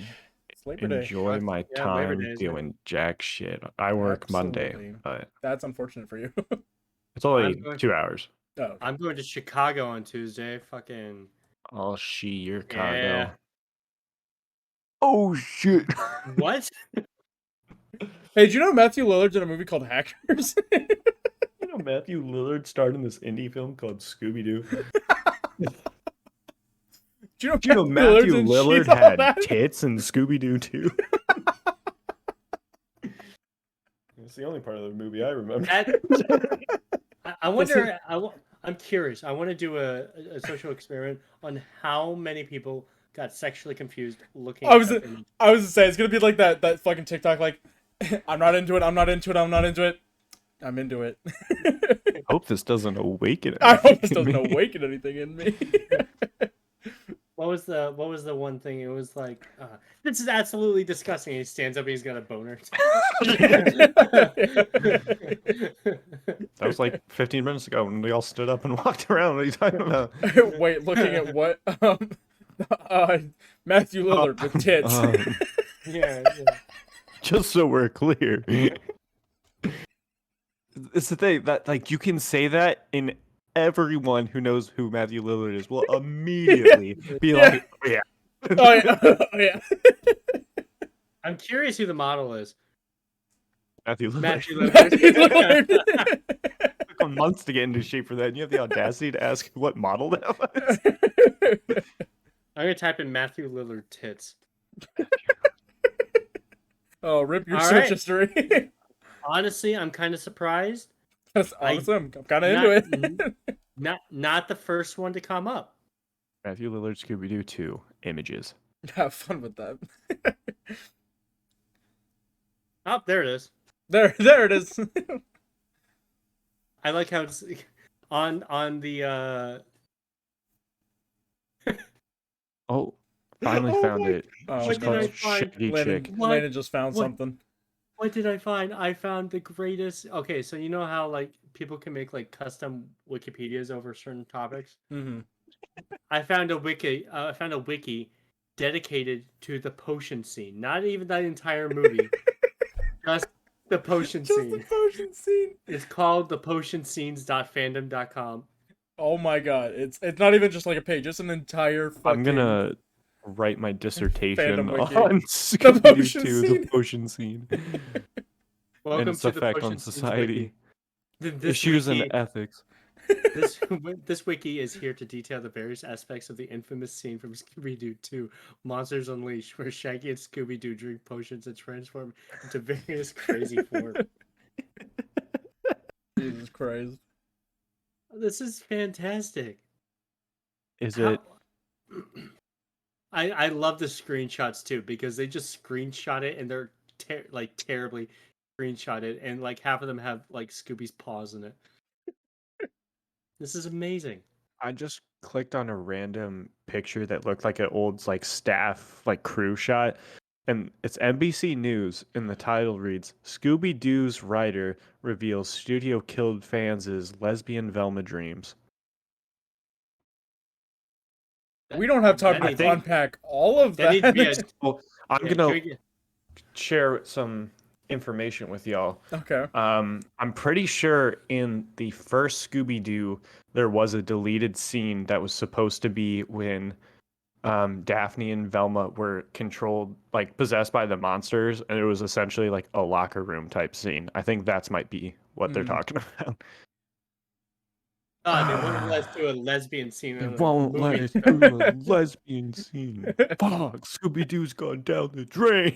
It's Labor Day. enjoy my Yeah, Labor time Day, isn't it? doing jack shit. I work Monday, Absolutely. but That's unfortunate for you. it's only I'm going- 2 hours. Oh, okay. I'm going to Chicago on Tuesday. Fucking Oh, your yeah. cargo. Oh shit! What? Hey, do you know Matthew Lillard's in a movie called Hackers? You know Matthew Lillard starred in this indie film called Scooby Doo. Do you know Do you know Matthew Matthew Lillard's in Lillard She's All had That? tits in Scooby Doo too? That's the only part of the movie I remember. I wonder. I'm curious. I want to do a social experiment on how many people got sexually confused looking. I was at them. I was to say it's gonna be like that fucking TikTok like I'm not into it, I'm not into it, I'm not into it. I'm into it. Hope this doesn't awaken. I hope this anything in doesn't me. awaken anything in me. What was the one thing? It was like, this is absolutely disgusting. He stands up and he's got a boner. That was like 15 minutes ago when we all stood up and walked around. What are you talking about? Wait, looking at what? Matthew Lillard with tits. Yeah. Just so we're clear. It's the thing that like you can say that and everyone who knows who Matthew Lillard is will immediately be Yeah. like, oh, yeah. Oh yeah, oh, yeah. I'm curious who the model is. Matthew Lillard. Matthew Matthew Lillard. Lillard. It took months to get into shape for that. And you have the audacity to ask what model that was. I'm gonna type in Matthew Lillard tits. Oh, rip your All search right. history. Honestly, I'm kind of surprised. That's awesome. I'm kind of into it. Not the first one to come up. Matthew Lillard Scooby Doo 2 images. Have fun with that. Oh, there it is. There it is. I like how it's on the. Oh, finally Oh found my- it. Oh, She's did called I find? Shaggy Landon, Chick. What? Landon just found What? something. What did I find? I found the greatest. Okay, so you know how like people can make like custom Wikipedias over certain topics. Mm-hmm. I found a wiki. I found a wiki dedicated to the potion scene. Not even the entire movie. Just the potion Just scene. the potion scene. It's called thepotionscenes.fandom.com. Oh my god, it's not even just like a page; it's an entire fucking. I'm gonna write my dissertation Fandom wiki. on Scooby Doo potion 2, scene. the potion scene, Welcome and its to the effect potion on scenes society, wiki. This issues wiki, and ethics. this wiki is here to detail the various aspects of the infamous scene from Scooby-Doo 2, Monsters Unleashed, where Shaggy and Scooby-Doo drink potions and transform into various crazy forms. Jesus Christ! This is fantastic. Is How- it? I love the screenshots too because they just screenshot it and they're terribly screenshotted and like half of them have like Scooby's paws in it. This is amazing. I just clicked on a random picture that looked like an old like staff like crew shot, and it's NBC News, and the title reads Scooby Doo's writer reveals studio killed fans' lesbian Velma dreams. We don't have time That to needs- unpack all of That needs to be a. Well, I'm yeah, gonna can we get- share some information with y'all. Okay. I'm pretty sure in the first Scooby Doo there was a deleted scene that was supposed to be when Daphne and Velma were controlled, like possessed by the monsters, and it was essentially like a locker room type scene. I think that's might be what they're Mhm. talking about. They won't let us do a lesbian scene. They in a won't let movie. us do a lesbian scene. Fuck, Scooby Doo's gone down the drain.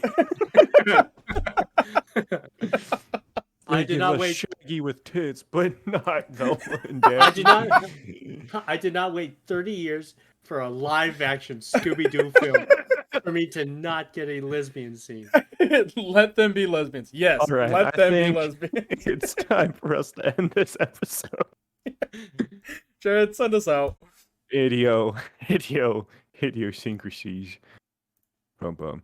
I They did give not us wait. Shaggy with tits, but not Velma and I did Daphne. not. I did not wait 30 years for a live action Scooby Doo film for me to not get a lesbian scene. Let them be lesbians. Yes, All right, let I them be think lesbians. It's time for us to end this episode. Jared, send us out. Idiosyncrasies. Bum bum.